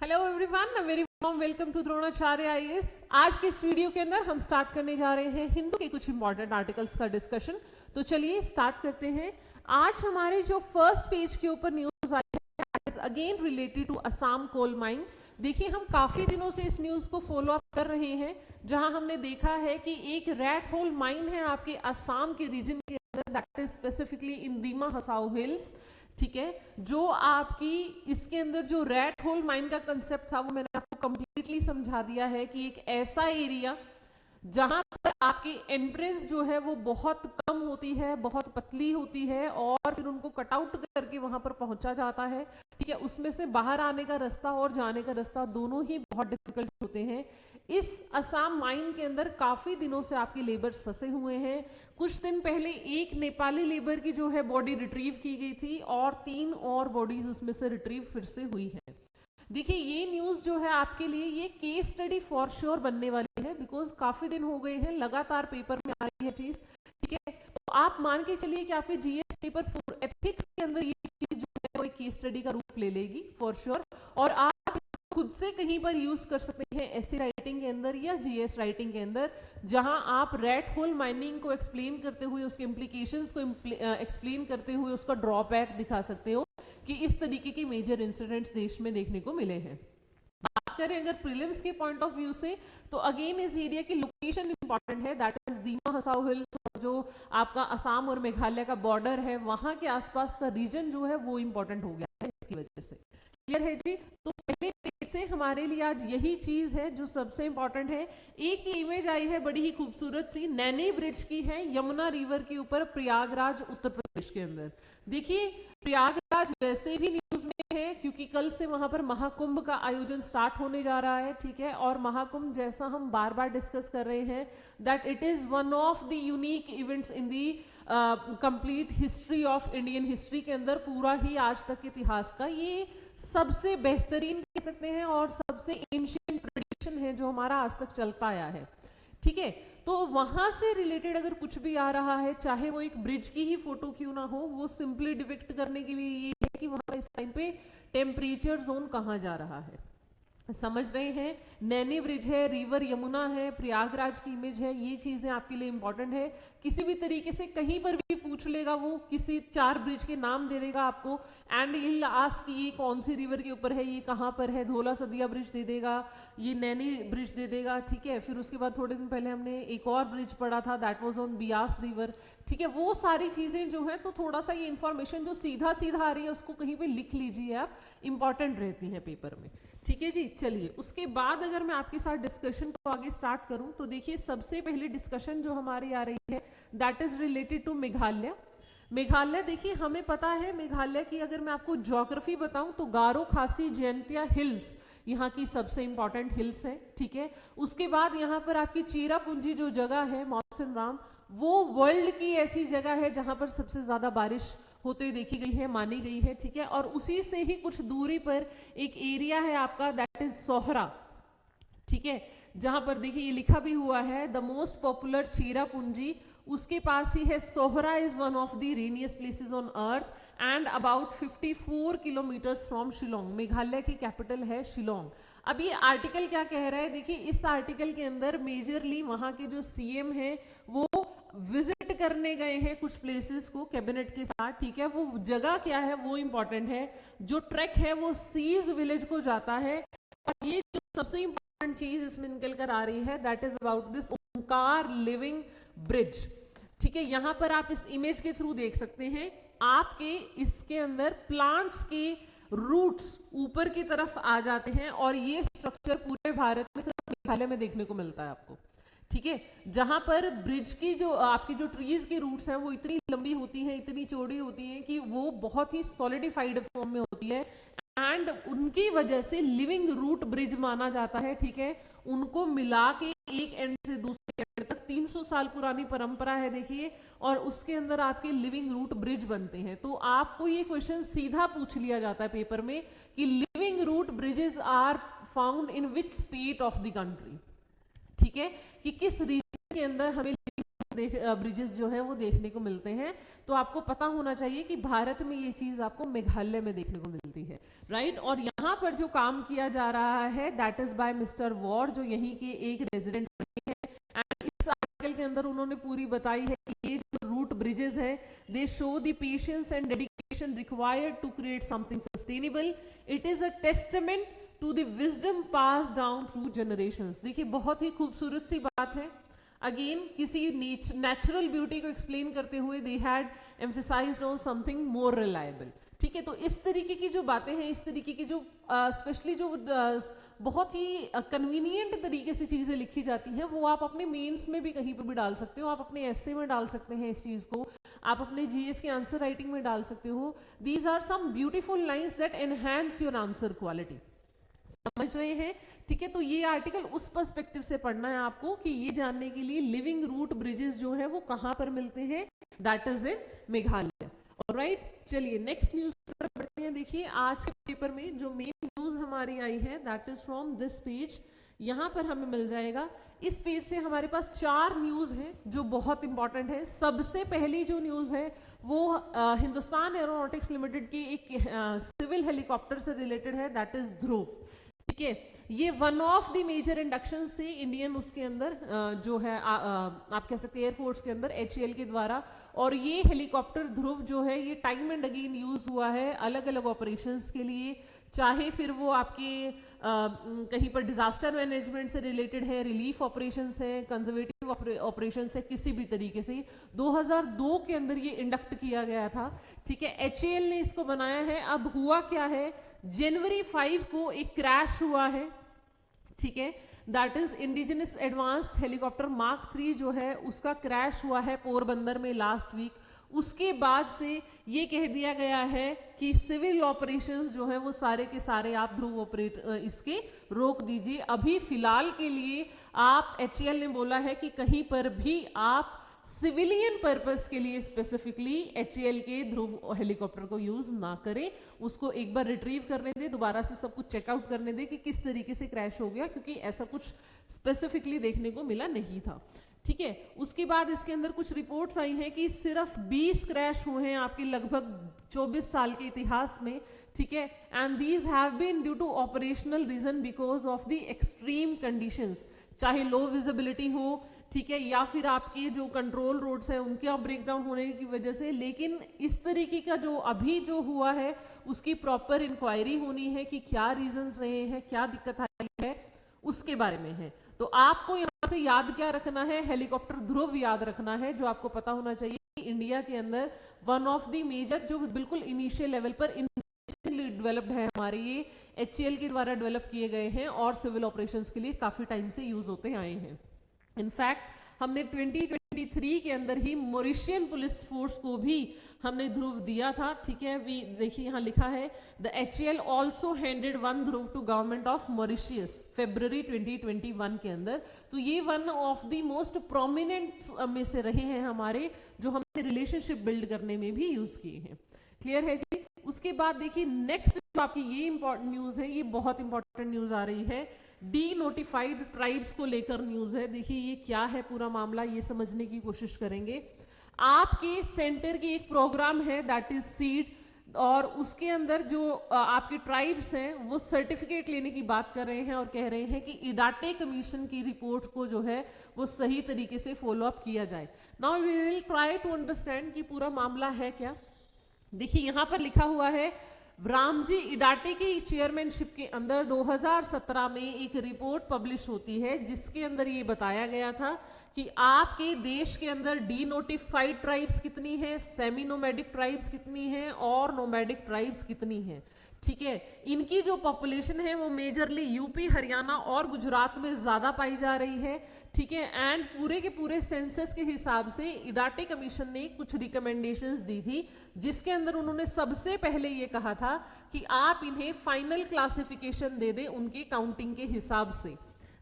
Hello everyone, very warm welcome to Dronacharya IAS. आज के इस वीडियो के अंदर हम स्टार्ट करने जा रहे हैं हिंदू के कुछ इंपॉर्टेंट आर्टिकल्स का डिस्कशन। तो चलिए स्टार्ट करते हैं। आज हमारे जो फर्स्ट पेज के ऊपर न्यूज आई है again related to Assam coal mine. देखिए, हम काफी दिनों से इस न्यूज को फॉलो अप कर रहे हैं, जहां हमने देखा है कि एक रेड होल माइन है आपके असम के रीजन के अंदर, that is specifically in Dima Hasao hills. ठीक है, जो आपकी इसके अंदर जो रेड होल माइन का कंसेप्ट था वो मैंने आपको कंप्लीटली समझा दिया है कि एक ऐसा एरिया जहां पर आपकी एंट्रेंस जो है वो बहुत कम होती है, बहुत पतली होती है, और फिर उनको कट आउट करके वहां पर पहुंचा जाता है। ठीक है, उसमें से बाहर आने का रास्ता और जाने का रास्ता दोनों ही बहुत डिफिकल्ट होते हैं। इस असम माइन के अंदर काफी दिनों से आपके लेबर्स फंसे हुए हैं। कुछ दिन पहले एक नेपाली लेबर की जो है बॉडी रिट्रीव की गई थी और 3 और बॉडीज उसमें से रिट्रीव फिर से हुई है। देखिए, ये न्यूज जो है आपके लिए ये केस स्टडी फॉर श्योर बनने वाली है, बिकॉज काफी दिन हो गए हैं लगातार पेपर में आ रही है चीज। ठीक है, तो आप मान के चलिए कि आपके जीएस पेपर 4 एथिक्स के अंदर ये चीज जो है वो केस स्टडी का रूप ले लेगी फॉर श्योर, और आप खुद से कहीं पर यूज कर सकते हैं ऐसी राइटिंग के अंदर या जीएस राइटिंग के अंदर, जहां आप रेड होल माइनिंग को एक्सप्लेन करते हुए, उसके इम्प्लीकेशंस को एक्सप्लेन करते हुए उसका ड्रॉबैक दिखा सकते हो कि इस तरीके के मेजर इंसिडेंट्स देश में देखने को मिले हैं। बात करें अगर प्रीलिम्स के पॉइंट ऑफ व्यू से, तो अगेन इस एरिया की लोकेशन इंपॉर्टेंट है, that is Dima Hasao hills, जो आपका असम और मेघालय का बॉर्डर है, वहां के आसपास का रीजन जो है वो इंपॉर्टेंट हो गया है इसकी वजह से। क्लियर है जी? तो पहले पेज से हमारे लिए आज यही चीज है जो सबसे इंपॉर्टेंट है। एक ही इमेज आई है बड़ी ही खूबसूरत सी, नैनी ब्रिज की है, यमुना रिवर के ऊपर, प्रयागराज उत्तर प्रदेश के अंदर। देखिए, प्रयागराज वैसे भी न्यूज में है क्योंकि कल से वहां पर महाकुंभ का आयोजन स्टार्ट होने जा रहा है। ठीक है, और महाकुंभ जैसा हम बार बार डिस्कस कर रहे हैं that it is one of the unique events in the complete history of Indian history के अंदर, पूरा ही आज तक के इतिहास का ये सबसे बेहतरीन कह सकते हैं और सबसे एंशिएंट ट्रेडिशन है जो हमारा आज तक चलता आया है। ठीक है, तो वहां से रिलेटेड अगर कुछ भी आ रहा है, चाहे वो एक ब्रिज की ही फोटो क्यों ना हो, वो सिंपली डिपिक्ट करने के लिए ये है कि वहां इस टाइम पे टेम्परेचर जोन कहाँ जा रहा है। समझ रहे हैं? नैनी ब्रिज है, रिवर यमुना है, प्रयागराज की इमेज है, ये चीजें आपके लिए इंपॉर्टेंट है। किसी भी तरीके से कहीं पर भी पूछ लेगा, वो किसी 4 ब्रिज के नाम दे देगा आपको, एंड यही आस्क कि ये कौन सी रिवर के ऊपर है, ये कहाँ पर है, धोला सदिया ब्रिज दे देगा, ये नैनी ब्रिज दे देगा। ठीक है, फिर उसके बाद थोड़े दिन पहले हमने एक और ब्रिज पढ़ा था, that was on Beas river. ठीक है, वो सारी चीजें जो है, तो थोड़ा सा ये इंफॉर्मेशन जो सीधा सीधा आ रही है उसको कहीं पे लिख लीजिए आप, इंपॉर्टेंट रहती है पेपर में। ठीक है जी, चलिए उसके बाद अगर मैं आपके साथ डिस्कशन को आगे स्टार्ट करूं, तो देखिए सबसे पहले डिस्कशन जो हमारी आ रही है that is related to Meghalaya. Meghalaya, देखिए हमें पता है मेघालय की अगर मैं आपको ज्योग्राफी बताऊं तो गारो खासी जयंतिया हिल्स यहाँ की सबसे इंपॉर्टेंट हिल्स है। ठीक है, उसके बाद यहाँ पर आपकी चेरापूंजी जो जगह है, मौसम राम, वो वर्ल्ड की ऐसी जगह है जहां पर सबसे ज्यादा बारिश होते देखी गई है, मानी गई है। ठीक है, और उसी से ही कुछ दूरी पर एक एरिया है आपका, दैट इज सोहरा। ठीक है, जहां पर देखिए ये लिखा भी हुआ है द मोस्ट पॉपुलर चेरापूंजी, उसके पास ही है Sohra is one of the rainiest places on earth and about 54 kilometres from Shillong. Meghalaya की कैपिटल है शिलोंग। अब ये आर्टिकल क्या कह रहा है, देखिए इस आर्टिकल के अंदर मेजरली वहां के जो सीएम है वो विजिट करने गए हैं कुछ प्लेसेस को कैबिनेट के साथ। ठीक है, वो जगह क्या है वो इंपॉर्टेंट है, जो ट्रैक है वो सीज विलेज को जाता है, और ये जो सबसे इंपॉर्टेंट चीज इसमें निकल कर आ रही है दैट इज अबाउट दिस ओंकार लिविंग ब्रिज। ठीक है, यहां पर आप इस इमेज के थ्रू देख सकते हैं, आपके इसके अंदर प्लांट्स के रूट्स ऊपर की तरफ आ जाते हैं, और ये स्ट्रक्चर पूरे भारत में सिर्फ मेघालय में देखने को मिलता है आपको। ठीक है, जहां पर ब्रिज की जो आपकी जो ट्रीज की रूट्स हैं वो इतनी लंबी होती हैं, इतनी चौड़ी होती हैं कि वो बहुत ही सॉलिडिफाइड फॉर्म में होती है, एंड उनकी वजह से लिविंग रूट ब्रिज माना जाता है। ठीक है, उनको मिला के एक एंड से दूसरे एंड तक 300 साल पुरानी परंपरा है देखिए, और उसके अंदर आपके लिविंग रूट ब्रिज बनते हैं। तो आपको ये क्वेश्चन सीधा पूछ लिया जाता है पेपर में कि living root bridges are found in which state of the country. ठीक है, कि किस रीजन के अंदर हमें ब्रिजेस जो है वो देखने को मिलते हैं। तो आपको पता होना चाहिए कि भारत में ये चीज आपको मेघालय में देखने को मिलती है, राइट। और यहाँ पर जो काम किया जा रहा है that is by mister war, जो यहीं के एक रेजिडेंट हैं। एंड इस आर्टिकल के अंदर उन्होंने पूरी बताई है कि ये जो रूट ब्रिजेस है they show the patience and dedication required to create something sustainable. It is a testament to the wisdom pass down through generations. देखिए बहुत ही खूबसूरत सी बात है। अगेन किसी नेचुरल ब्यूटी को एक्सप्लेन करते हुए they had emphasised on something more reliable, ठीक है। तो इस तरीके की जो बातें हैं, इस तरीके की जो स्पेशली जो बहुत ही कन्वीनियंट तरीके से चीज़ें लिखी जाती हैं वो आप अपने मेंस में भी कहीं पर भी डाल सकते हो, आप अपने एस्से में डाल सकते हैं इस चीज़ को, आप अपने जीएस के आंसर राइटिंग में डाल सकते हो। These are some beautiful lines that enhance your answer quality. समझ रहे हैं, ठीक है। तो ये आर्टिकल उस पर्सपेक्टिव से पढ़ना है आपको कि ये जानने के लिए लिविंग रूट ब्रिजेस जो है वो कहां पर मिलते हैं, that is in Meghalaya. Alright, चलिए नेक्स्ट न्यूज की तरफ बढ़ते हैं। देखिए आज के पेपर में जो मेन न्यूज हमारी आई है that is from this page. यहाँ पर हमें मिल जाएगा, इस पेज से हमारे पास 4 न्यूज हैं जो बहुत इंपॉर्टेंट है। सबसे पहली जो न्यूज है वो हिंदुस्तान एरोनॉटिक्स लिमिटेड की एक सिविल हेलीकॉप्टर से रिलेटेड है, दैट इज ध्रुव, ठीक है। ये one of the major inductions थे इंडियन उसके अंदर जो है आप कह सकते हैं एयरफोर्स के अंदर HAL के द्वारा। और ये हेलीकॉप्टर ध्रुव जो है ये टाइम एंड अगेन यूज हुआ है अलग अलग ऑपरेशंस के लिए, चाहे फिर वो आपके कहीं पर डिजास्टर मैनेजमेंट से रिलेटेड है, रिलीफ ऑपरेशंस है, कंजर्वेटिव ऑपरेशंस है, किसी भी तरीके से। 2002 के अंदर ये इंडक्ट किया गया था, ठीक है। HAL ने इसको बनाया है। अब हुआ क्या है, जनवरी 5 को एक क्रैश हुआ है, ठीक है। That is indigenous advance helicopter mark 3 जो है उसका क्रैश हुआ है पोरबंदर में लास्ट वीक। उसके बाद से ये कह दिया गया है कि सिविल ऑपरेशंस जो है वो सारे के सारे आप ध्रुव इसके रोक दीजिए। अभी फिलहाल के लिए आप HAL ने बोला है कि कहीं पर भी आप सिविलियन पर्पस के लिए स्पेसिफिकली HAL के ध्रुव हेलीकॉप्टर को यूज ना करें, उसको एक बार रिट्रीव करने दे, दोबारा से सब कुछ चेकआउट करने दे कि किस तरीके से क्रैश हो गया, क्योंकि ऐसा कुछ स्पेसिफिकली देखने को मिला नहीं था, ठीक है। उसके बाद इसके अंदर कुछ रिपोर्ट्स आई हैं कि सिर्फ 20 क्रैश हुए हैं आपके लगभग 24 साल के इतिहास में, ठीक है। And these have been due to operational reason because of the extreme conditions, चाहे लो विजिबिलिटी हो, ठीक है, या फिर आपके जो कंट्रोल रोड्स है उनके ब्रेकडाउन होने की वजह से। लेकिन इस तरीके का जो अभी जो हुआ है उसकी प्रॉपर इंक्वायरी होनी है कि क्या रीजंस रहे हैं, क्या दिक्कत आई है, उसके बारे में है। तो आपको यहाँ से याद क्या रखना है, हेलीकॉप्टर ध्रुव याद रखना है, जो आपको पता होना चाहिए कि इंडिया के अंदर वन ऑफ द मेजर जो बिल्कुल इनिशियल लेवल पर डेवलप्ड है हमारे, ये HAL के द्वारा डेवलप किए गए हैं और सिविल ऑपरेशंस के लिए काफी टाइम से यूज होते आए हैं। इनफैक्ट हमने 2023 के अंदर ही मॉरिशियन पुलिस फोर्स को भी हमने ध्रुव दिया था, ठीक है। देखिए यहाँ लिखा है the HAL also handed 1 Dhruv to government of Mauritius फरवरी 2021 के अंदर। तो ये one of the most prominent में से रहे हैं हमारे, जो हमने रिलेशनशिप बिल्ड करने में भी यूज किए हैं। क्लियर है जी। उसके बाद देखिए नेक्स्ट जो आपकी ये इंपॉर्टेंट न्यूज है, ये बहुत इंपॉर्टेंट न्यूज आ रही है, डी नोटिफाइड ट्राइब्स को लेकर न्यूज है। देखिए ये क्या है पूरा मामला, ये समझने की कोशिश करेंगे। आपके सेंटर की एक प्रोग्राम है दैट इज सीड, और उसके अंदर जो आपके ट्राइब्स हैं वो सर्टिफिकेट लेने की बात कर रहे हैं और कह रहे हैं कि इडाटे कमीशन की रिपोर्ट को जो है वो सही तरीके से फॉलो अप किया जाए। Now we will try to understand कि पूरा मामला है क्या। देखिए यहाँ पर लिखा हुआ है रामजी इडाटे की चेयरमैनशिप के अंदर 2017 में एक रिपोर्ट पब्लिश होती है जिसके अंदर ये बताया गया था कि आपके देश के अंदर डी नोटिफाइड ट्राइब्स कितनी हैं, सेमी नोमैडिक ट्राइब्स कितनी हैं और नोमैडिक ट्राइब्स कितनी हैं, ठीक है। इनकी जो पॉपुलेशन है वो मेजरली यूपी, हरियाणा और गुजरात में ज्यादा पाई जा रही है, ठीक है। एंड पूरे के पूरे सेंसस के हिसाब से इडाटे कमीशन ने कुछ रिकमेंडेशंस दी थी, जिसके अंदर उन्होंने सबसे पहले ये कहा था कि आप इन्हें फाइनल क्लासिफिकेशन दे दें उनके काउंटिंग के हिसाब से।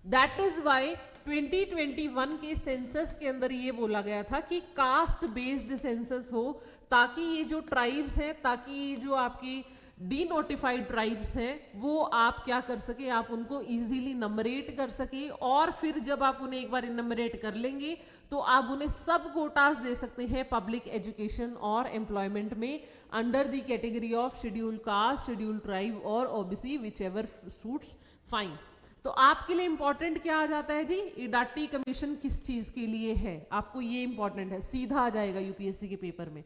दैट इज वाई 2021 के सेंसस के अंदर ये बोला गया था कि कास्ट बेस्ड सेंसस हो, ताकि ये जो ट्राइब्स हैं, ताकि ये जो आपकी डी नोटिफाइड ट्राइब्स हैं वो आप क्या कर सके, आप उनको इजीली नंबरेट कर सके, और फिर जब आप उन्हें एक बार नंबरेट कर लेंगे तो आप उन्हें सब कोटास दे सकते हैं पब्लिक एजुकेशन और एम्प्लॉयमेंट में under the category of schedule caste, schedule tribe और OBC, whichever suits fine. तो आपके लिए इंपॉर्टेंट क्या आ जाता है जी, इडाटी कमीशन किस चीज के लिए है, आपको ये इंपॉर्टेंट है, सीधा आ जाएगा यूपीएससी के पेपर में।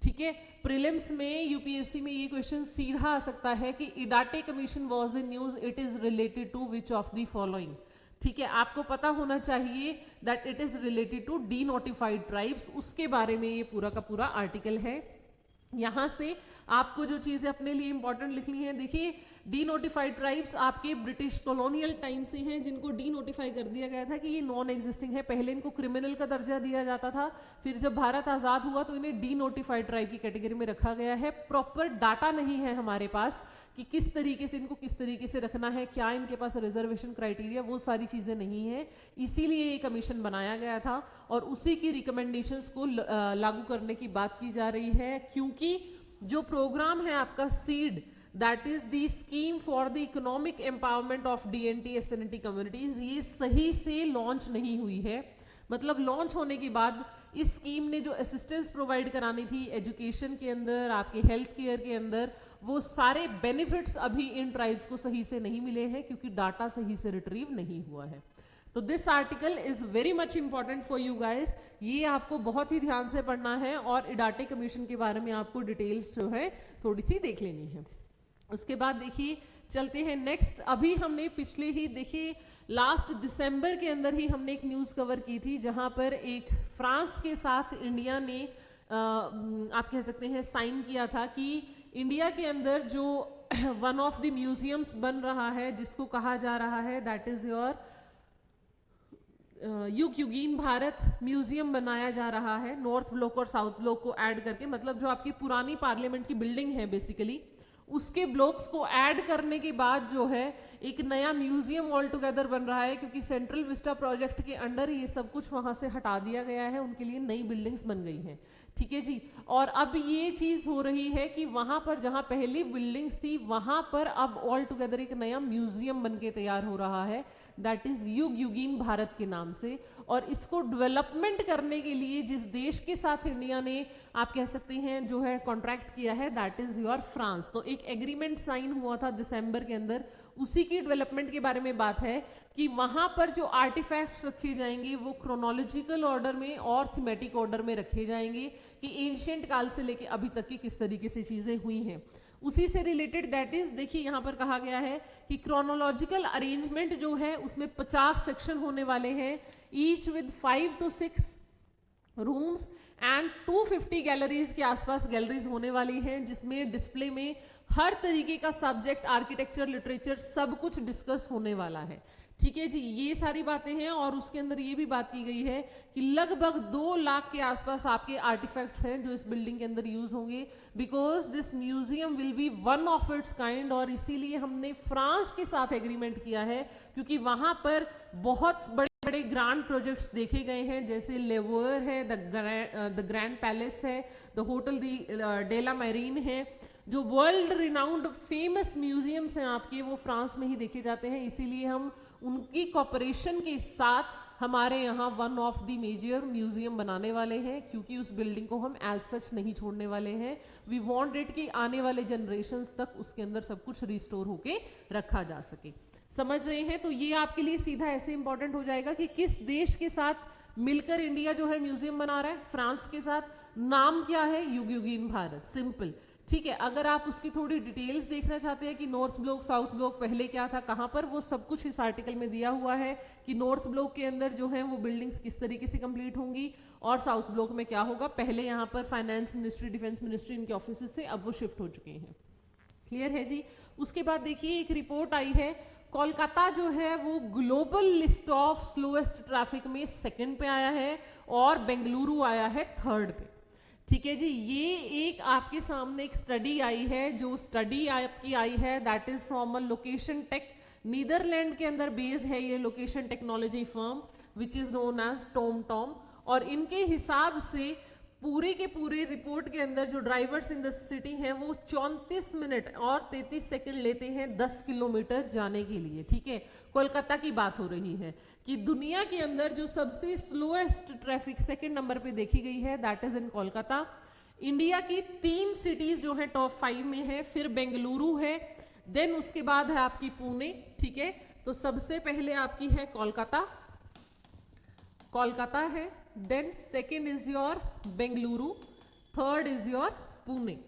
ठीक है, प्रीलिम्स में यूपीएससी में ये क्वेश्चन सीधा आ सकता है कि Idate commission was in news, it is related to which of the following. ठीक है, आपको पता होना चाहिए that it is related to the notified tribes, उसके बारे में ये पूरा का पूरा आर्टिकल है। यहां से आपको जो चीजें अपने लिए इंपॉर्टेंट लिखनी है, देखिए डी नोटिफाइड ट्राइब्स आपके ब्रिटिश कॉलोनियल टाइम से हैं, जिनको डी नोटिफाई कर दिया गया था कि ये नॉन एग्जिस्टिंग है। पहले इनको क्रिमिनल का दर्जा दिया जाता था, फिर जब भारत आजाद हुआ तो इन्हें डी नोटिफाइड ट्राइब की कैटेगरी में रखा गया है। प्रॉपर डाटा नहीं है हमारे पास कि किस तरीके से इनको किस तरीके से रखना है, क्या इनके पास रिजर्वेशन क्राइटेरिया, वो सारी चीजें नहीं है, इसीलिए ये कमीशन बनाया गया था और उसी की रिकमेंडेशंस को लागू करने की बात की जा रही है। क्योंकि जो प्रोग्राम है आपका seed, that is the scheme for the economic empowerment of DNT SNT communities, ये सही से लॉन्च नहीं हुई है। मतलब लॉन्च होने के बाद इस स्कीम ने जो असिस्टेंस प्रोवाइड करानी थी एजुकेशन के अंदर, आपके हेल्थ केयर के अंदर, वो सारे बेनिफिट्स अभी इन ट्राइब्स को सही से नहीं मिले हैं क्योंकि डाटा सही से रिट्रीव नहीं हुआ है। तो this article is very much important for you guys, ये आपको बहुत ही ध्यान से पढ़ना है और इडाटे कमीशन के बारे में आपको डिटेल्स जो है थोड़ी सी देख लेनी है। उसके बाद देखिए चलते हैं नेक्स्ट। अभी हमने पिछले ही देखिए लास्ट दिसंबर के अंदर ही हमने एक न्यूज़ कवर की थी जहां पर एक फ्रांस के साथ इंडिया ने आप कह सकते हैं साइन किया था कि इंडिया के अंदर जो वन ऑफ द म्यूजियम्स बन रहा है जिसको कहा जा रहा है दैट इज योर युग युगीन भारत म्यूजियम बनाया जा रहा है, नॉर्थ ब्लॉक और साउथ ब्लॉक को ऐड करके। मतलब जो आपकी पुरानी पार्लियामेंट की बिल्डिंग है बेसिकली उसके ब्लॉक्स को ऐड करने के बाद जो है एक नया म्यूजियम ऑल टुगेदर बन रहा है, क्योंकि सेंट्रल विस्टा प्रोजेक्ट के अंडर ये सब कुछ वहां से हटा दिया गया है, उनके लिए नई बिल्डिंग्स बन गई हैं। ठीक है जी, और अब ये चीज हो रही है कि वहां पर जहां पहली बिल्डिंग्स थी वहां पर अब ऑल टुगेदर एक नया म्यूजियम बन के तैयार हो रहा है, दैट इज युग युगीन भारत के नाम से। और इसको डेवलपमेंट करने के लिए जिस देश के साथ इंडिया ने आप कह सकते हैं जो है कॉन्ट्रैक्ट किया है दैट इज योर फ्रांस। तो एक एग्रीमेंट साइन हुआ था दिसंबर के अंदर, उसी की डेवलपमेंट के बारे में बात है कि वहां पर जो आर्टिफैक्ट्स रखे जाएंगे वो क्रोनोलॉजिकल ऑर्डर में और थीमेटिक ऑर्डर में रखे जाएंगे कि एंशिएंट काल से लेके अभी तक की किस तरीके से चीजें हुई हैं। उसी से रिलेटेड दैट इज देखिए यहाँ पर कहा गया है कि क्रोनोलॉजिकल अरेंजमेंट जो है उसमें 50 सेक्शन होने वाले हैं, each with 5 to 6 rooms and 250 galleries के आसपास गैलरीज होने वाली हैं, जिसमें डिस्प्ले में हर तरीके का सब्जेक्ट, आर्किटेक्चर, लिटरेचर सब कुछ डिस्कस होने वाला है। ठीक है जी, ये सारी बातें हैं। और उसके अंदर ये भी बात की गई है कि लगभग 2 लाख के आसपास आपके आर्टिफैक्ट्स हैं जो इस बिल्डिंग के अंदर यूज होंगे, because this museum will be one of its kind. और इसीलिए हमने फ्रांस के साथ एग्रीमेंट किया है क्योंकि वहां पर बहुत बड़े बड़े ग्रांड प्रोजेक्ट्स देखे गए हैं, जैसे लेवर है, द ग्रैंड पैलेस है, द होटल डेला मैरीन है, जो वर्ल्ड रिनाउंड फेमस म्यूजियम्स हैं आपके वो फ्रांस में ही देखे जाते हैं। इसीलिए हम उनकी कॉपरेशन के साथ हमारे यहाँ one of the major museum बनाने वाले हैं, क्योंकि उस बिल्डिंग को हम एज सच नहीं छोड़ने वाले हैं। वी वांट इट कि आने वाले जनरेशन्स तक उसके अंदर सब कुछ रिस्टोर होके रखा जा सके। समझ रहे हैं? तो ये आपके लिए सीधा ऐसे इंपॉर्टेंट हो जाएगा कि किस देश के साथ मिलकर इंडिया जो है म्यूजियम बना रहा है, फ्रांस के साथ। नाम क्या है? युग युगीन भारत, सिंपल। ठीक है, अगर आप उसकी थोड़ी डिटेल्स देखना चाहते हैं कि नॉर्थ ब्लॉक साउथ ब्लॉक पहले क्या था, कहाँ पर, वो सब कुछ इस आर्टिकल में दिया हुआ है कि नॉर्थ ब्लॉक के अंदर जो है वो बिल्डिंग्स किस तरीके से कंप्लीट होंगी और साउथ ब्लॉक में क्या होगा। पहले यहाँ पर फाइनेंस मिनिस्ट्री, डिफेंस मिनिस्ट्री, इनके ऑफिस थे, अब वो शिफ्ट हो चुके हैं। क्लियर है जी? उसके बाद देखिए एक रिपोर्ट आई है, कोलकाता जो है वो global list of slowest traffic में 2nd पे आया है और बेंगलुरु आया है 3rd पे। ठीक है जी, ये एक आपके सामने एक स्टडी आई है, जो स्टडी आपकी आई है that is from a location tech, Netherland के अंदर बेस्ड है ये location technology firm which is known as Tom. और इनके हिसाब से पूरे के पूरे रिपोर्ट के अंदर जो ड्राइवर्स इन द सिटी हैं वो 34 मिनट और 33 सेकंड लेते हैं 10 किलोमीटर जाने के लिए, ठीक है। कोलकाता की बात हो रही है कि दुनिया के अंदर जो सबसे स्लोएस्ट ट्रैफिक सेकंड नंबर पे देखी गई है that is in Kolkata. India की 3 सिटीज जो है टॉप 5 में है, फिर बेंगलुरु है, देन उसके बाद है आपकी पुणे, ठीक है। तो सबसे पहले आपकी है कोलकाता है, then second is your Bengaluru, third is your Pune.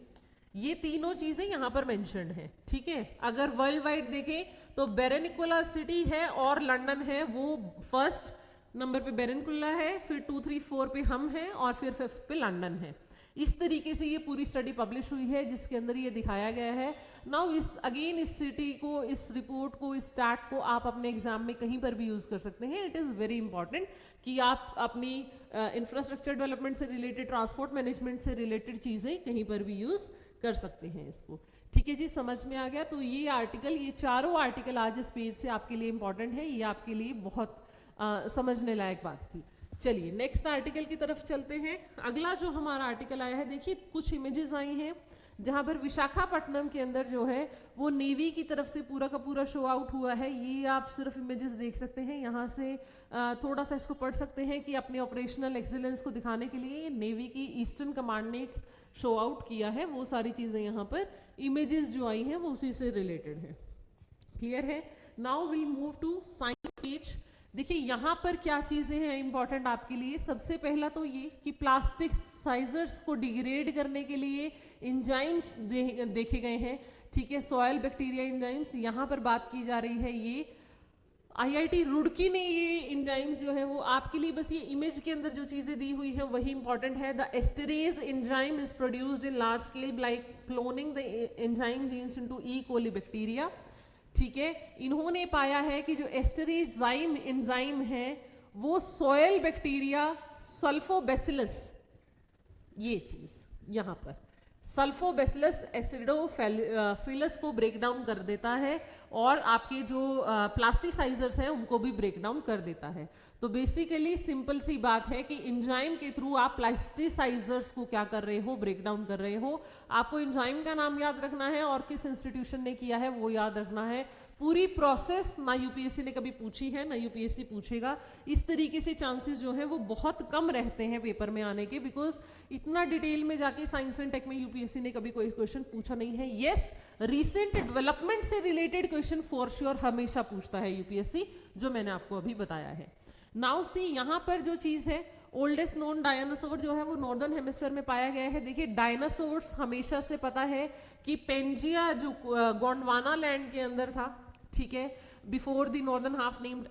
ये तीनों चीजें यहां पर मेंशन्ड है, ठीक है। अगर वर्ल्ड वाइड देखें तो बेरेनिकुला सिटी है और लंदन है, वो फर्स्ट नंबर पे बेरेनिकुला है, फिर 2, 3, 4 पे हम हैं और फिर 5th पे लंदन है। इस तरीके से ये पूरी स्टडी पब्लिश हुई है जिसके अंदर ये दिखाया गया है। नाउ इस सिटी को, इस रिपोर्ट को, इस स्टैट को आप अपने एग्जाम में कहीं पर भी यूज कर सकते हैं। इट इज़ वेरी इंपॉर्टेंट कि आप अपनी इंफ्रास्ट्रक्चर डेवलपमेंट से रिलेटेड, ट्रांसपोर्ट मैनेजमेंट से रिलेटेड चीज़ें कहीं पर भी यूज कर सकते हैं इसको, ठीक है जी। समझ में आ गया। तो ये आर्टिकल, ये चारों आर्टिकल आज इस पेज से आपके लिए इंपॉर्टेंट है, ये आपके लिए बहुत समझने लायक बात थी। चलिए नेक्स्ट आर्टिकल की तरफ चलते हैं। अगला जो हमारा आर्टिकल आया है, देखिए कुछ इमेजेस आई हैं जहां पर विशाखापट्टनम के अंदर जो है वो नेवी की तरफ से पूरा का पूरा शो आउट हुआ है। ये आप सिर्फ इमेजेस देख सकते हैं, यहाँ से थोड़ा सा इसको पढ़ सकते हैं कि अपने ऑपरेशनल एक्सीलेंस को दिखाने के लिए नेवी की ईस्टर्न कमांड ने एक शो आउट किया है। वो सारी चीज़ें यहाँ पर इमेजेस जो आई हैं वो उसी से रिलेटेड है, क्लियर है। Now we move to science page. देखिए यहाँ पर क्या चीज़ें हैं इंपॉर्टेंट आपके लिए। सबसे पहला तो ये कि प्लास्टिक साइजर्स को डिग्रेड करने के लिए एंजाइम्स देखे गए हैं, ठीक है। सॉयल बैक्टीरिया एंजाइम्स, यहाँ पर बात की जा रही है। ये IIT रुड़की ने ये एंजाइम्स जो है वो आपके लिए, बस ये इमेज के अंदर जो चीज़ें दी हुई हैं वही इंपॉर्टेंट है। The esterase enzyme is produced in large scale by cloning the enzyme genes into E coli bacteria, ठीक है। इन्होंने पाया है कि जो एस्टरेजाइम एंजाइम है वो सॉयल बैक्टीरिया सल्फोबैसिलस, ये चीज यहाँ पर सल्फोबैसिलस एसिडोफिलस को ब्रेक डाउन कर देता है और आपके जो प्लास्टिसाइजर्स हैं उनको भी ब्रेक डाउन कर देता है। तो बेसिकली सिंपल सी बात है कि एंजाइम के थ्रू आप प्लास्टिसाइजर्स को क्या कर रहे हो, ब्रेक डाउन कर रहे हो। आपको एंजाइम का नाम याद रखना है और किस इंस्टीट्यूशन ने किया है वो याद रखना है। पूरी प्रोसेस ना यूपीएससी ने कभी पूछी है ना यूपीएससी पूछेगा। इस तरीके से चांसेस जो हैं वो बहुत कम रहते हैं पेपर में आने के, बिकॉज इतना डिटेल में जाके साइंस एंड टेक में यूपीएससी ने कभी कोई क्वेश्चन पूछा नहीं है। यस, रिसेंट डेवलपमेंट से रिलेटेड क्वेश्चन फॉर श्योर हमेशा पूछता है यूपीएससी, जो मैंने आपको अभी बताया है। नाउ सी यहाँ पर जो चीज है, ओल्डेस्ट नोन डायनासोर जो है वो नॉर्दर्न हेमिस्फीयर में पाया गया है। देखिए डायनासोर्स हमेशा से पता है कि पेंजिया जो गोंडवाना लैंड के अंदर था, ठीक है, before the northern half named.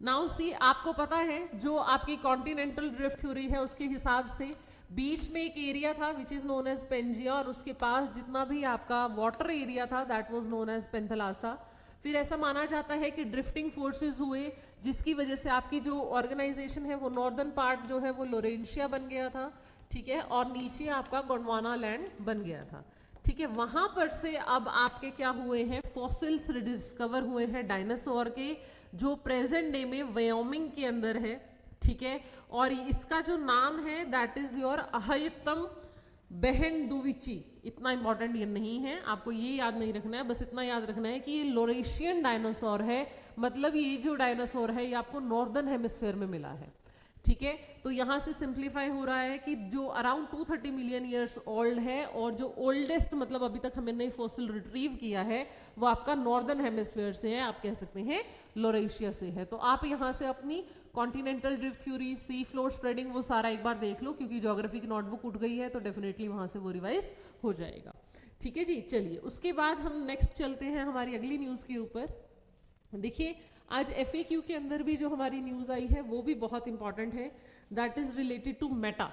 Now see आपको पता है जो आपकी कॉन्टिनेंटल ड्रिफ्ट थ्योरी है उसके हिसाब से बीच में एक एरिया था which is known as Pangaea और उसके पास जितना भी आपका वाटर एरिया था that was known as Panthalassa. फिर ऐसा माना जाता है कि ड्रिफ्टिंग फोर्सेस हुए जिसकी वजह से आपकी जो ऑर्गेनाइजेशन है वो नॉर्दर्न पार्ट जो है वो लोरेंशिया बन गया था, ठीक है, और नीचे आपका गोंडवाना लैंड बन गया था, ठीक है। वहां पर से अब आपके क्या हुए हैं, फॉसिल्स डिस्कवर हुए हैं डायनासोर के, जो प्रेजेंट डे में वायोमिंग के अंदर है, ठीक है। और इसका जो नाम है दैट इज योर अहयतम बेहनडुविची। इतना इंपॉर्टेंट ये नहीं है, आपको ये याद नहीं रखना है, बस इतना याद रखना है कि ये लोरेशियन डायनासोर है, मतलब ये जो डायनासोर है ये आपको नॉर्दर्न हेमिस्फीयर में मिला है, ठीक है। तो यहाँ से सिंप्लीफाई हो रहा है कि जो अराउंड 230 मिलियन ईयर्स ओल्ड है और जो ओल्डेस्ट मतलब अभी तक हमने फॉसिल रिट्रीव किया है वो आपका नॉर्दर्न हेमिस्फीयर से है, आप कह सकते हैं लोरेशिया से है। तो आप यहाँ से अपनी continental drift theory, sea floor spreading, वो सारा एक बार देख लो, क्योंकि ज्योग्राफी की नोटबुक उठ गई है तो डेफिनेटली वहाँ से वो रिवाइज हो जाएगा, ठीक है जी। चलिए उसके बाद हम नेक्स्ट चलते हैं हमारी अगली न्यूज़ के ऊपर। देखिए आज FAQ के अंदर भी जो हमारी न्यूज़ आई है वो भी बहुत इंपॉर्टेंट है, that is related to Meta,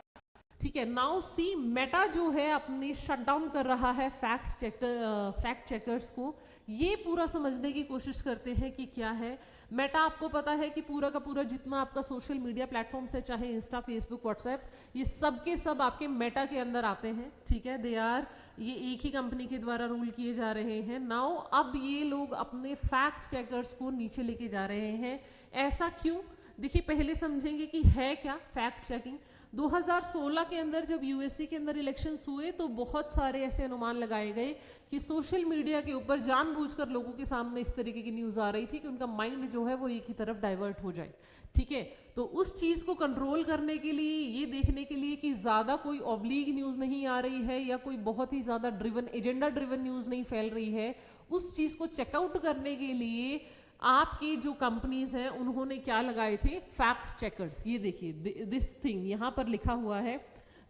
ठीक है। नाउ सी मेटा जो है अपने शट डाउन कर रहा है फैक्ट चेकर्स को। ये पूरा समझने की कोशिश करते हैं कि क्या है मेटा। आपको पता है कि पूरा का पूरा जितना आपका सोशल मीडिया प्लेटफॉर्म्स है, चाहे इंस्टा, फेसबुक, व्हाट्सएप, ये सब के सब आपके मेटा के अंदर आते हैं, ठीक है। दे आर, ये एक ही कंपनी के द्वारा रूल किए जा रहे हैं। नाउ अब ये लोग अपने फैक्ट चेकर्स को नीचे लेके जा रहे हैं। ऐसा क्यों? देखिए पहले समझेंगे कि है क्या फैक्ट चेकिंग। 2016 के अंदर जब यूएसए के अंदर इलेक्शंस हुए तो बहुत सारे ऐसे अनुमान लगाए गए कि सोशल मीडिया के ऊपर जानबूझकर लोगों के सामने इस तरीके की न्यूज़ आ रही थी कि उनका माइंड जो है वो एक ही तरफ डाइवर्ट हो जाए, ठीक है। तो उस चीज़ को कंट्रोल करने के लिए, ये देखने के लिए कि ज़्यादा कोई ऑब्लीग न्यूज़ नहीं आ रही है या कोई बहुत ही ज़्यादा एजेंडा ड्रिवन न्यूज़ नहीं फैल रही है, उस चीज़ को चेकआउट करने के लिए आपकी जो कंपनीज हैं उन्होंने क्या लगाए थे, फैक्ट चेकर्स। ये देखिए दिस थिंग यहाँ पर लिखा हुआ है,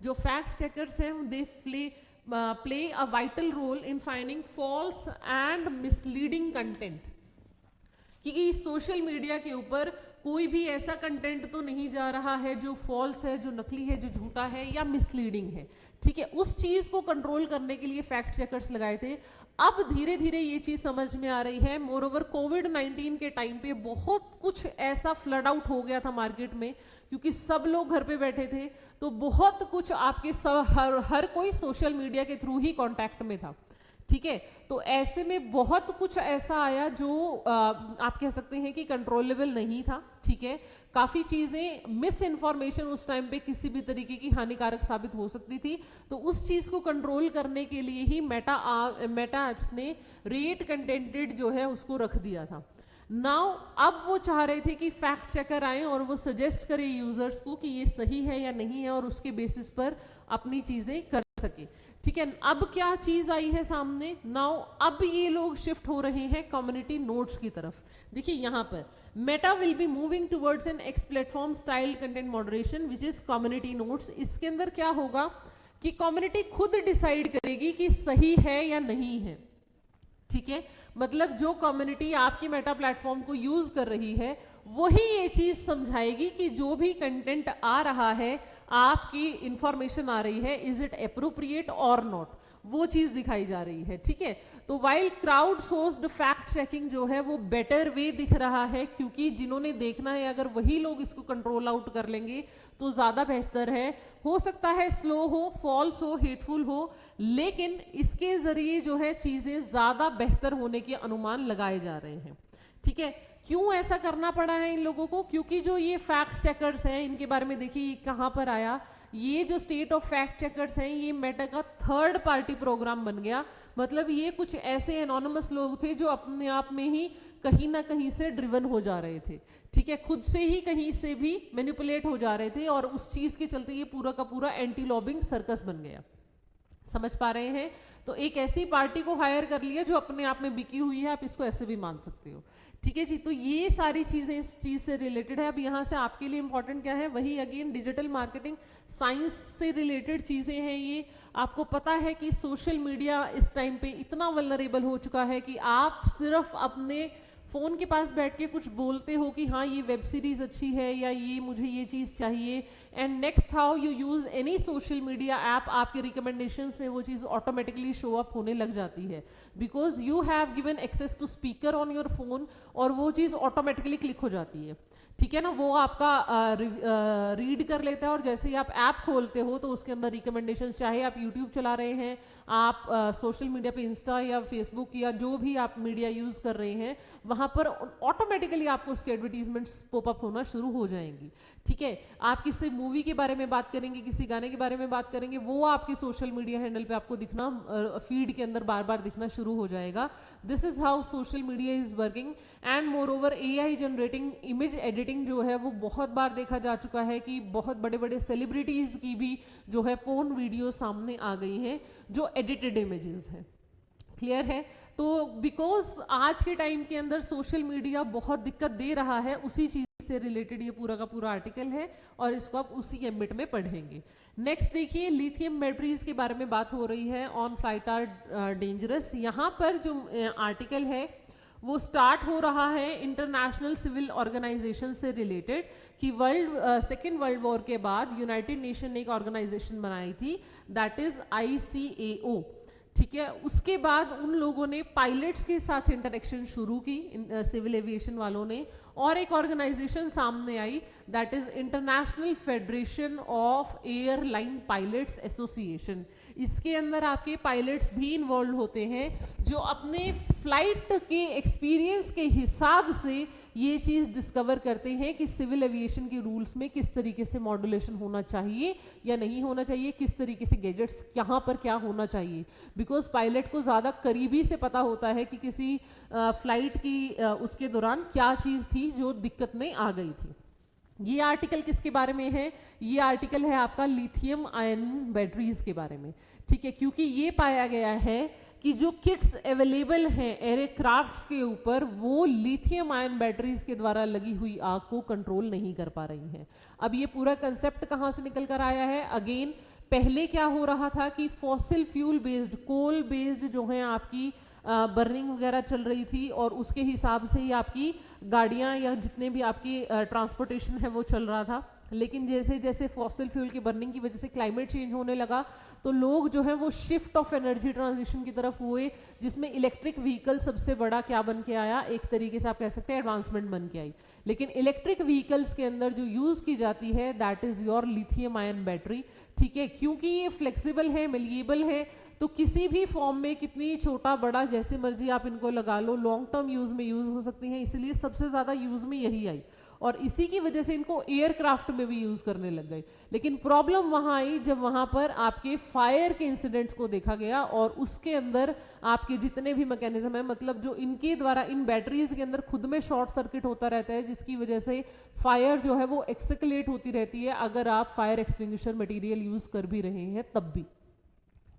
जो फैक्ट चेकर्स हैं they play a vital role in finding false and misleading content, क्योंकि सोशल मीडिया के ऊपर कोई भी ऐसा कंटेंट तो नहीं जा रहा है जो फॉल्स है, जो नकली है, जो झूठा है या मिसलीडिंग है, ठीक है। उस चीज को कंट्रोल करने के लिए फैक्ट चेकर्स लगाए थे। अब धीरे धीरे ये चीज समझ में आ रही है। मोर ओवर कोविड-19 के टाइम पे बहुत कुछ ऐसा फ्लड आउट हो गया था मार्केट में, क्योंकि सब लोग घर पे बैठे थे, तो बहुत कुछ आपके हर कोई सोशल मीडिया के थ्रू ही कांटेक्ट में था, ठीक है। तो ऐसे में बहुत कुछ ऐसा आया जो आप कह सकते हैं कि कंट्रोलेबल नहीं था, ठीक है। काफ़ी चीज़ें मिस इन्फॉर्मेशन उस टाइम पे किसी भी तरीके की हानिकारक साबित हो सकती थी। तो उस चीज़ को कंट्रोल करने के लिए ही मेटा ऐप्स ने रेट कंटेंटेड जो है उसको रख दिया था। नाउ अब वो चाह रहे थे कि फैक्ट चेकर आए और वो सजेस्ट करें यूजर्स को कि ये सही है या नहीं है और उसके बेसिस पर अपनी चीज़ें कर सके, ठीक है। अब क्या चीज आई है सामने, नाउ अब ये लोग शिफ्ट हो रहे हैं कम्युनिटी नोट्स की तरफ। देखिए यहाँ पर Meta will be moving towards an x platform style content moderation which is community notes. इसके अंदर क्या होगा कि कम्युनिटी खुद डिसाइड करेगी कि सही है या नहीं है, ठीक है। मतलब जो कम्युनिटी आपकी मेटा प्लेटफॉर्म को यूज कर रही है वही ये चीज समझाएगी कि जो भी कंटेंट आ रहा है, आपकी इंफॉर्मेशन आ रही है, इज इट एप्रोप्रिएट और नॉट, वो चीज दिखाई जा रही है, ठीक है। तो while crowd sourced fact checking जो है वो बेटर वे दिख रहा है, क्योंकि जिन्होंने देखना है अगर वही लोग इसको कंट्रोल आउट कर लेंगे तो ज्यादा बेहतर है। हो सकता है स्लो हो, फॉल्स हो, हेटफुल हो, लेकिन इसके जरिए जो है चीजें ज्यादा बेहतर होने के अनुमान लगाए जा रहे हैं, ठीक है। क्यों ऐसा करना पड़ा है इन लोगों को, क्योंकि जो ये फैक्ट चेकर्स हैं इनके बारे में देखिए कहां पर आया, ये जो स्टेट ऑफ फैक्ट चेकर्स हैं ये मेटा का थर्ड पार्टी प्रोग्राम बन गया। मतलब ये कुछ ऐसे एनोनिमस लोग थे जो अपने आप में ही कहीं ना कहीं से ड्रिवन हो जा रहे थे, ठीक है, खुद से ही कहीं से भी मैनिपुलेट हो जा रहे थे, और उस चीज के चलते ये पूरा का पूरा एंटी लॉबिंग सर्कस बन गया। समझ पा रहे हैं? तो एक ऐसी पार्टी को हायर कर लिया जो अपने आप में बिकी हुई है, आप इसको ऐसे भी मान सकते हो, ठीक है जी। तो ये सारी चीजें इस चीज से रिलेटेड है। अब यहाँ से आपके लिए इंपॉर्टेंट क्या है, वही अगेन डिजिटल मार्केटिंग साइंस से रिलेटेड चीजें हैं ये। आपको पता है कि सोशल मीडिया इस टाइम पे इतना वल्नरेबल हो चुका है कि आप सिर्फ अपने फोन के पास बैठ के कुछ बोलते हो कि हाँ ये वेब सीरीज अच्छी है या ये मुझे ये चीज चाहिए, and next how you use any social media app, आपके रिकमेंडेशंस में वो चीज ऑटोमेटिकली शो अप होने लग जाती है, because you have given access to speaker on your phone, और वो चीज ऑटोमेटिकली क्लिक हो जाती है, ठीक है ना। वो आपका रीड कर लेता है, और जैसे ही आप ऐप खोलते हो तो उसके अंदर रिकमेंडेशंस, चाहे आप यूट्यूब चला रहे हैं, आप सोशल मीडिया पे इंस्टा या फेसबुक या जो भी आप मीडिया यूज कर रहे हैं, वहां पर ऑटोमेटिकली आपको उसके एडवर्टीजमेंट्स पॉपअप होना शुरू हो जाएंगी, ठीक है। आप किसी मूवी के बारे में बात करेंगे, किसी गाने के बारे में बात करेंगे, वो आपके सोशल मीडिया हैंडल पे आपको दिखना, फीड के अंदर बार बार दिखना शुरू हो जाएगा। This is how social media is working. And more over AI generating image editing जो है वो बहुत बार देखा जा चुका है कि बहुत बड़े बड़े सेलिब्रिटीज की भी जो है पोर्न वीडियो सामने आ गई हैं जो एडिटेड इमेजेस हैं। क्लियर है? तो बिकॉज आज के टाइम के अंदर सोशल मीडिया बहुत दिक्कत दे रहा है, उसी चीज से रिलेटेड ये पूरा का पूरा आर्टिकल है, और इसको आप उसी एम्बिट में पढ़ेंगे। नेक्स्ट देखिए, लिथियम बैटरीज के बारे में बात हो रही है, ऑन फ्लाइट आर डेंजरस। यहाँ पर जो आर्टिकल है वो स्टार्ट हो रहा है इंटरनेशनल सिविल ऑर्गेनाइजेशन से रिलेटेड, कि सेकेंड वर्ल्ड वॉर के बाद यूनाइटेड नेशन ने एक ऑर्गेनाइजेशन बनाई थी, दैट इज ICAO, ठीक है। उसके बाद उन लोगों ने पायलट्स के साथ इंटरेक्शन शुरू की, सिविल एविएशन वालों ने, और एक ऑर्गेनाइजेशन सामने आई, that is international federation of airline pilots association. इसके अंदर आपके पायलट्स भी इन्वॉल्व होते हैं जो अपने फ्लाइट के एक्सपीरियंस के हिसाब से ये चीज़ डिस्कवर करते हैं कि सिविल एविएशन के रूल्स में किस तरीके से मॉड्यूलेशन होना चाहिए या नहीं होना चाहिए, किस तरीके से गैजेट्स कहाँ पर क्या होना चाहिए। बिकॉज पायलट को ज़्यादा करीबी से पता होता है कि किसी फ्लाइट की उसके दौरान क्या चीज़ थी जो दिक्कत में आ गई थी। ये आर्टिकल किसके बारे में है? ये आर्टिकल है आपका लिथियम आयन बैटरीज के बारे में, ठीक है। क्योंकि ये पाया गया है कि जो किट्स अवेलेबल हैं एयरक्राफ्ट्स के ऊपर वो लिथियम आयन बैटरीज के द्वारा लगी हुई आग को कंट्रोल नहीं कर पा रही हैं। अब ये पूरा कंसेप्ट कहाँ से निकल कर आया है? अगेन पहले क्या हो रहा था कि fossil fuel based, coal based जो है आपकी बर्निंग वगैरह चल रही थी और उसके हिसाब से ही आपकी गाड़ियाँ या जितने भी आपकी ट्रांसपोर्टेशन है वो चल रहा था। लेकिन जैसे जैसे फॉसिल फ्यूल की बर्निंग की वजह से क्लाइमेट चेंज होने लगा तो लोग जो है वो शिफ्ट ऑफ एनर्जी ट्रांजिशन की तरफ हुए, जिसमें इलेक्ट्रिक व्हीकल सबसे बड़ा क्या बन के आया, एक तरीके से आप कह सकते हैं एडवांसमेंट बन के आई। लेकिन इलेक्ट्रिक व्हीकल्स के अंदर जो यूज़ की जाती है that is your lithium ion battery, ठीक है। क्योंकि ये फ्लेक्सिबल है, मेलिएबल है, तो किसी भी फॉर्म में कितनी छोटा बड़ा जैसे मर्जी आप इनको लगा लो, लॉन्ग टर्म यूज़ में यूज़ हो सकती हैं। इसलिए सबसे ज़्यादा यूज़ में यही आई और इसी की वजह से इनको एयरक्राफ्ट में भी यूज़ करने लग गए। लेकिन प्रॉब्लम वहाँ आई जब वहाँ पर आपके फायर के इंसिडेंट्स को देखा गया और उसके अंदर आपके जितने भी मैकेनिज्म है, मतलब जो इनके द्वारा इन बैटरीज के अंदर खुद में शॉर्ट सर्किट होता रहता है, जिसकी वजह से फायर जो है वो एक्सक्लेट होती रहती है अगर आप फायर एक्सटिंग्विशर मटेरियल यूज़ कर भी रहे हैं तब भी,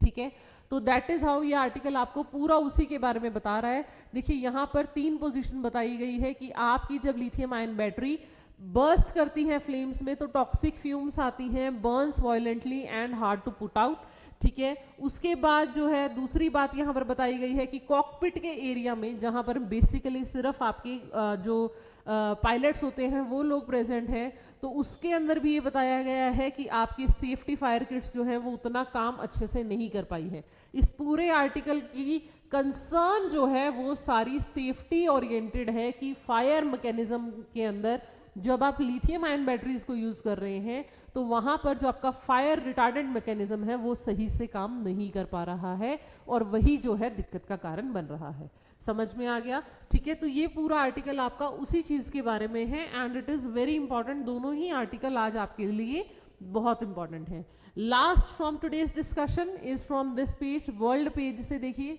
ठीक है। तो दैट इज हाउ ये आर्टिकल आपको पूरा उसी के बारे में बता रहा है। देखिए यहाँ पर 3 पोजीशन बताई गई है कि आपकी जब लिथियम आयन बैटरी बर्स्ट करती है फ्लेम्स में तो टॉक्सिक फ्यूम्स आती हैं, burns violently and hard to put out, ठीक है। उसके बाद जो है दूसरी बात यहाँ पर बताई गई है कि कॉकपिट के एरिया में जहाँ पर बेसिकली सिर्फ आपके जो पायलट्स होते हैं वो लोग प्रेजेंट हैं, तो उसके अंदर भी ये बताया गया है कि आपकी सेफ्टी फायर किट्स जो है वो उतना काम अच्छे से नहीं कर पाई है। इस पूरे आर्टिकल की कंसर्न जो है वो सारी सेफ्टी ओरिएंटेड है कि फायर मैकेनिज्म के अंदर जब आप लिथियम आयन बैटरीज को यूज कर रहे हैं तो वहां पर जो आपका फायर रिटार्डेंट मैकेनिज्म है वो सही से काम नहीं कर पा रहा है और वही जो है दिक्कत का कारण बन रहा है। समझ में आ गया, ठीक है। तो ये पूरा आर्टिकल आपका उसी चीज के बारे में है and it is very important. दोनों ही आर्टिकल आज आपके लिए बहुत इंपॉर्टेंट है। Last from today's discussion is from this page, world page से देखिए।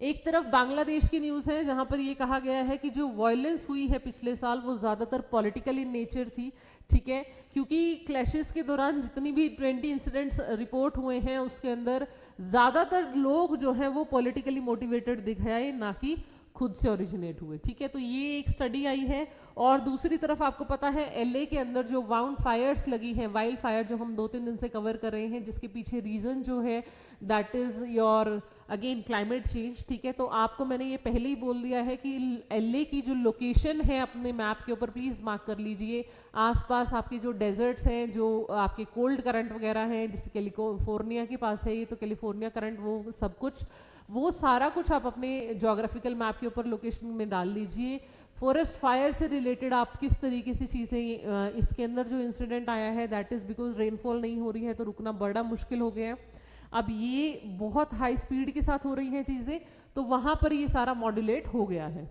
एक तरफ बांग्लादेश की न्यूज़ है जहां पर ये कहा गया है कि जो वायलेंस हुई है पिछले साल वो ज़्यादातर पॉलिटिकल इन नेचर थी, ठीक है। क्योंकि क्लैशेस के दौरान जितनी भी 20 इंसिडेंट्स रिपोर्ट हुए हैं उसके अंदर ज़्यादातर लोग जो हैं वो पॉलिटिकली मोटिवेटेड दिखाए, ना कि खुद से ओरिजिनेट हुए, ठीक है। तो ये एक स्टडी आई है। और दूसरी तरफ आपको पता है एलए के अंदर जो वाउंड फायर्स लगी हैं, वाइल्ड फायर, जो हम 2-3 दिन से कवर कर रहे हैं, जिसके पीछे रीजन जो है that is your again climate change, ठीक है। तो आपको मैंने ये पहले ही बोल दिया है कि एलए की जो लोकेशन है अपने मैप के ऊपर प्लीज मार्क कर लीजिए। आसपास आपके जो डेजर्ट्स हैं, जो आपके कोल्ड करंट वगैरह हैं, जैसे कैलिफोर्निया के पास है ये, तो कैलिफोर्निया करंट वो सब कुछ, वो सारा कुछ आप अपने जोग्राफिकल मैप के ऊपर लोकेशन में डाल लीजिए। फॉरेस्ट फायर से रिलेटेड आप किस तरीके से चीज़ें, इसके अंदर जो इंसिडेंट आया है दैट इज़ बिकॉज रेनफॉल नहीं हो रही है तो रुकना बड़ा मुश्किल हो गया। अब ये बहुत हाई स्पीड के साथ हो रही हैं चीज़ें, तो वहाँ पर ये सारा मॉड्यूलेट हो गया है।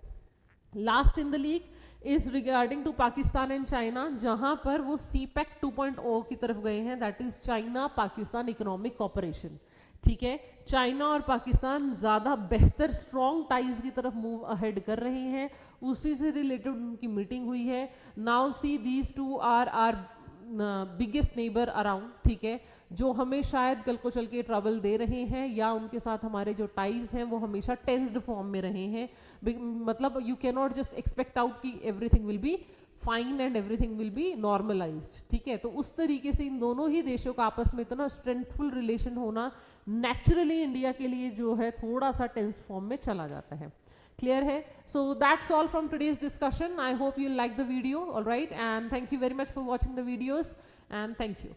Last in the league is regarding to Pakistan and China, जहाँ पर वो CPEC 2.0 की तरफ गए हैं, that is China Pakistan economic cooperation, ठीक है। चाइना और पाकिस्तान ज़्यादा बेहतर स्ट्रॉन्ग टाइज की तरफ मूव अहेड कर रहे हैं, उसी से रिलेटेड उनकी मीटिंग हुई है। Now see these two are biggest neighbour around, ठीक है, जो हमें शायद कल को चल के ट्रबल दे रहे हैं या उनके साथ हमारे जो टाइज हैं वो हमेशा टेंस्ड फॉर्म में रहे हैं। मतलब you can not just expect out कि everything will be fine and everything will be normalised, ठीक है। तो उस तरीके से इन दोनों ही देशों का आपस में इतना स्ट्रेंथफुल रिलेशन होना नेचुरली इंडिया के लिए जो है थोड़ा सा टेंस फॉर्म में चला जाता है। क्लियर है? So that's all from today's discussion. I hope you like the video, alright, and thank you very much for watching the videos and thank you.